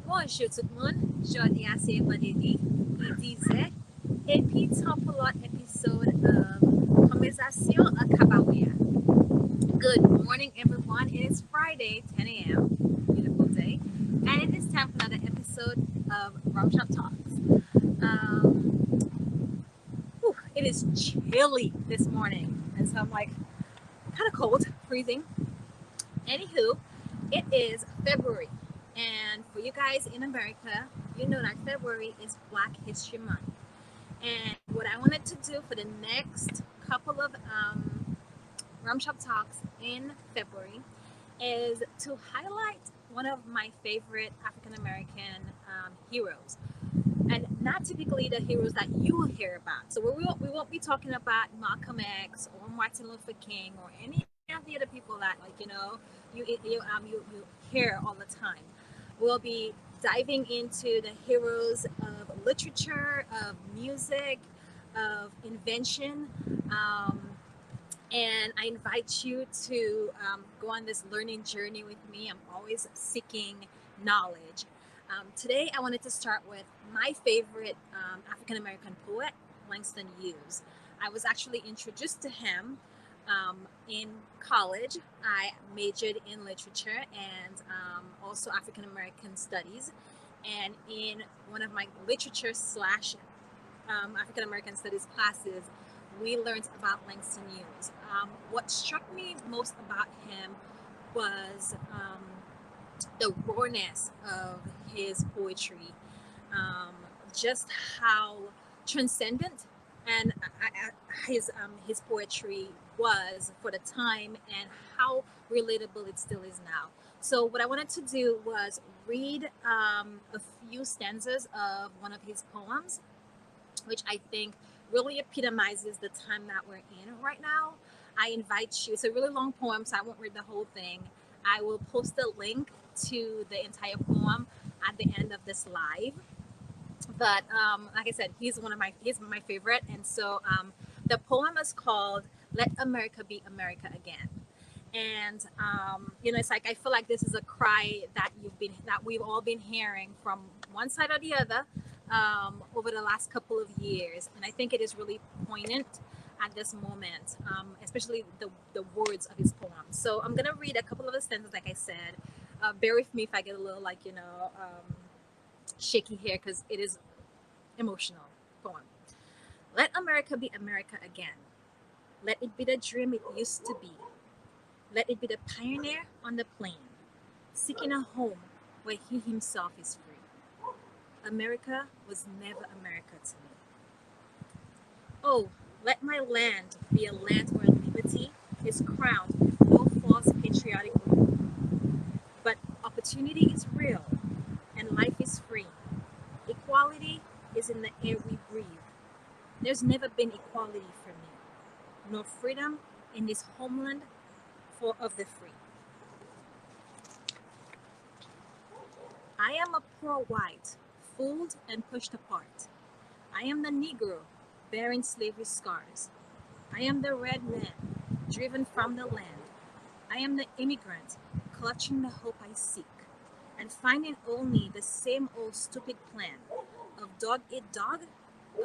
Bonjour tout le monde, jodi a se vendredi, il disait, epi tan pou lot episode of Conversation Akabawea. Good morning everyone, it is Friday, 10 a.m., beautiful day, and it is time for another episode of Rum Shop Talks. It is chilly this morning, and so I'm like, kind of cold, freezing. Anywho, it is February, and for you guys in America, you know that February is Black History Month. And what I wanted to do for the next couple of Rum Shop Talks in February is to highlight one of my favorite African American heroes, and not typically the heroes that you will hear about. So we won't be talking about Malcolm X or Martin Luther King or any of the other people that, like, you hear all the time. We'll be diving into the heroes of literature, of music, of invention. And I invite you to go on this learning journey with me. I'm always seeking knowledge. Today, I wanted to start with my favorite African American poet, Langston Hughes. I was actually introduced to him in college. I majored in literature and also African American studies. And in one of my literature slash African American studies classes, we learned about Langston Hughes. What struck me most about him was the rawness of his poetry, um, just how transcendent and his poetry was for the time, and how relatable it still is now. So what I wanted to do was read a few stanzas of one of his poems, which I think really epitomizes the time that we're in right now. I invite you, it's a really long poem, so I won't read the whole thing. I will post a link to the entire poem at the end of this live. But like I said, he's my favorite, and so the poem is called "Let America Be America Again." And it's like I feel like this is a cry that we've all been hearing from one side or the other over the last couple of years, and I think it is really poignant at this moment, especially the words of his poem. So I'm gonna read a couple of the sentences, like I said. Bear with me if I get a little, shaky here, because it is emotional poem. Let America be America again. Let it be the dream it used to be. Let it be the pioneer on the plain, seeking a home where he himself is free. America was never America to me. Oh, let my land be a land where liberty is crowned with no false patriotic rule. But opportunity is real and life is free. Equality is in the air we breathe. There's never been equality for me, nor freedom in this homeland for of the free. I am a poor white, fooled and pushed apart. I am the Negro, bearing slavery scars. I am the red man, driven from the land. I am the immigrant, clutching the hope I seek, and finding only the same old stupid plan of dog eat dog,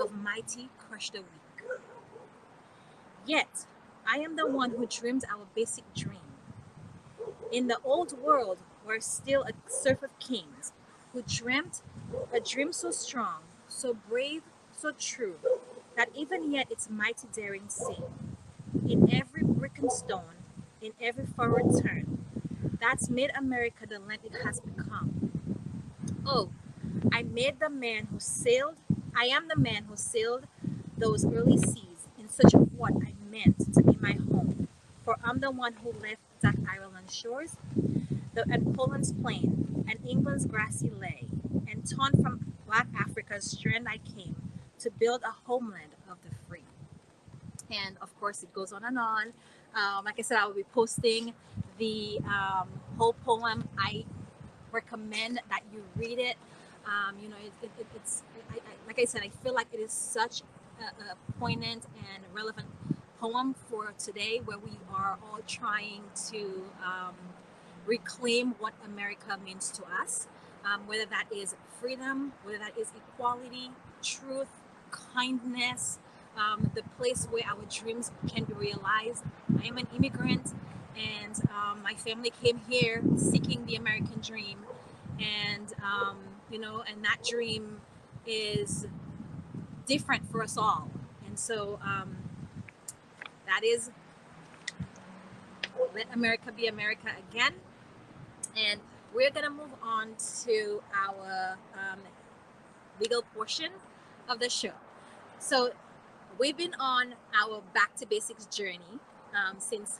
of mighty crush the weak. Yet, I am the one who dreamed our basic dream. In the old world, we're still a serf of kings who dreamt a dream so strong, so brave, so true, that even yet its mighty daring seen. In every brick and stone, in every forward turn, that's made America the land it has become. Oh, I made the man who sailed, I am the man who sailed those early seas in search of what I meant to be my home. For I'm the one who left that Ireland shores, and Poland's plain, and England's grassy lay, and torn from black Africa's strand I came to build a homeland of the free. And of course, it goes on and on. Like I said, I will be posting the whole poem. I recommend that you read it. It's like I said, I feel like it is such a poignant and relevant poem for today, where we are all trying to reclaim what America means to us. whether that is freedom, whether that is equality, truth, kindness, the place where our dreams can be realized. I am an immigrant, and my family came here seeking the American dream, and and that dream is different for us all. And so that is let America be America again. And we're gonna move on to our legal portion of the show. So we've been on our back to basics journey since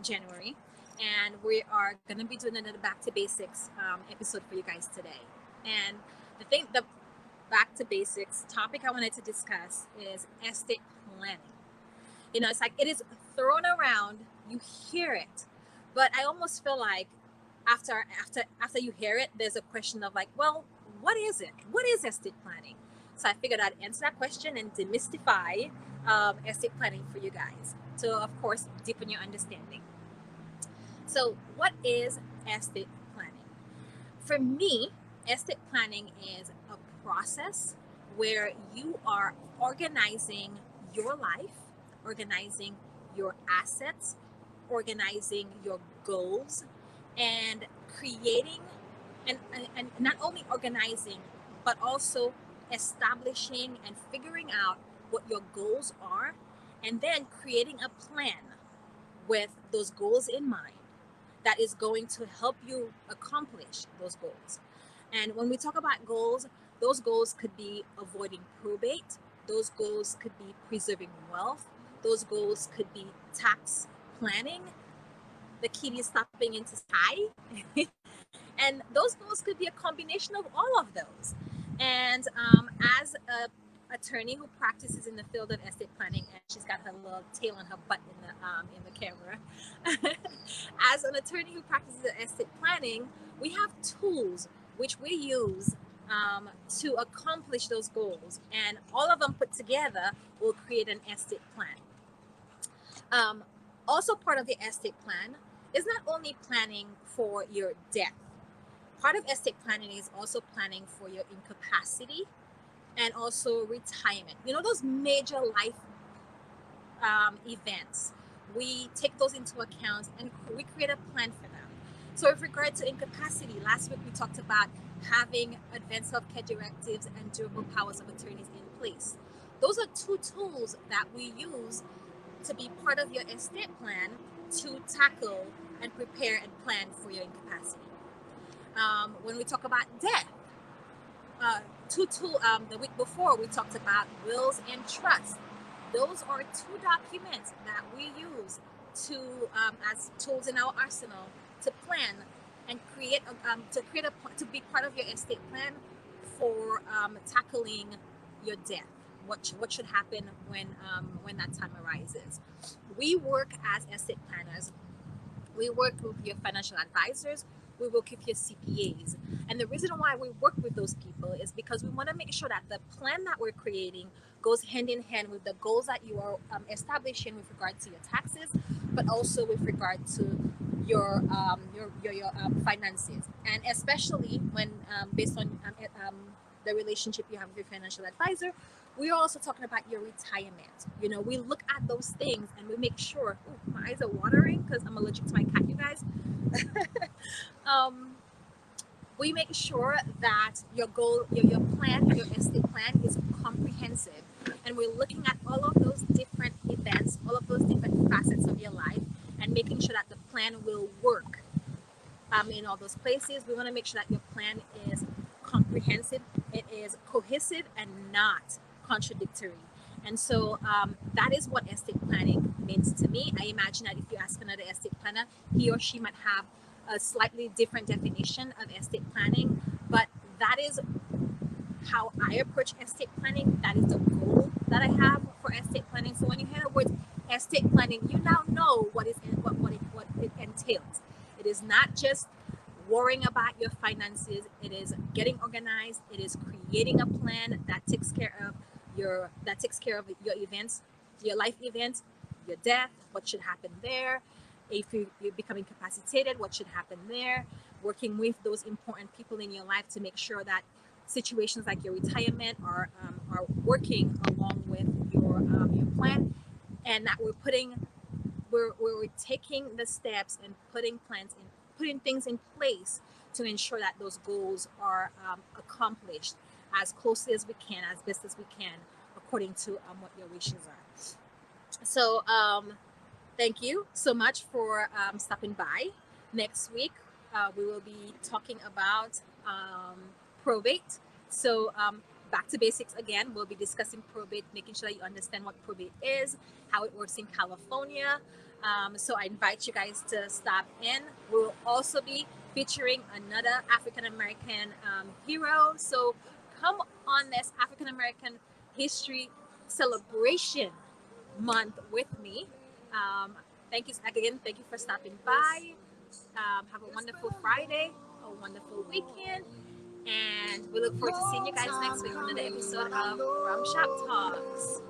January, and we are going to be doing another back to basics episode for you guys today. And the back to basics topic I wanted to discuss is estate planning. It's like it is thrown around, you hear it, but I almost feel like after you hear it, there's a question of like, well, what is it? What is estate planning? So I figured I'd answer that question and demystify estate planning for you guys. So of course, deepen your understanding. So what is estate planning? For me, estate planning is a process where you are organizing your life, organizing your assets, organizing your goals, and creating and not only organizing, but also establishing and figuring out what your goals are, and then creating a plan with those goals in mind that is going to help you accomplish those goals. And when we talk about goals, those goals could be avoiding probate, those goals could be preserving wealth, those goals could be tax planning, the key is stopping into sky. And those goals could be a combination of all of those. And as a attorney who practices in the field of estate planning, and she's got her little tail on her butt in the camera. As an attorney who practices estate planning, we have tools which we use to accomplish those goals, and all of them put together will create an estate plan. Also, part of the estate plan is not only planning for your death. Part of estate planning is also planning for your incapacity and also retirement. Those major life events, we take those into account and we create a plan for them. So with regard to incapacity, last week we talked about having advanced healthcare directives and durable powers of attorneys in place. Those are two tools that we use to be part of your estate plan to tackle and prepare and plan for your incapacity. When we talk about death, the week before we talked about wills and trusts. Those are two documents that we use to as tools in our arsenal to plan and to be part of your estate plan for tackling your death. What should happen when that time arises? We work as estate planners. We work with your financial advisors. We work with your CPAs. And the reason why we work with those people is because we want to make sure that the plan that we're creating goes hand in hand with the goals that you are establishing with regard to your taxes, but also with regard to your finances. And especially when based on the relationship you have with your financial advisor, we are also talking about your retirement. We look at those things and we make sure. Ooh, my eyes are watering because I'm allergic to my cat, you guys. We make sure that your goal, your plan, your estate plan is comprehensive, and we're looking at all of those different events, all of those different facets of your life, and making sure that the plan will work in all those places. We want to make sure that your plan is comprehensive, it is cohesive, and not contradictory. And so that is what estate planning means to me. I imagine that if you ask another estate planner, he or she might have a slightly different definition of estate planning, but that is how I approach estate planning. That is the goal that I have for estate planning. So when you hear the word estate planning, you now know what it entails. It is not just worrying about your finances. It is getting organized. It is creating a plan that takes care of your events, your life events, your death, what should happen there. If you become incapacitated, what should happen there? working with those important people in your life to make sure that situations like your retirement are working along with your plan, and that we're taking the steps and putting things in place to ensure that those goals are accomplished as closely as we can, as best as we can, according to what your wishes are. So thank you so much for stopping by. Next week, we will be talking about probate. So, back to basics again. We'll be discussing probate, making sure that you understand what probate is, how it works in California. So, I invite you guys to stop in. We'll also be featuring another African American hero. So, come on this African American history celebration month with me. Um, thank you again. Thank you for stopping by. Have a wonderful Friday, a wonderful weekend, and we look forward to seeing you guys next week on another episode of Rum Shop Talks.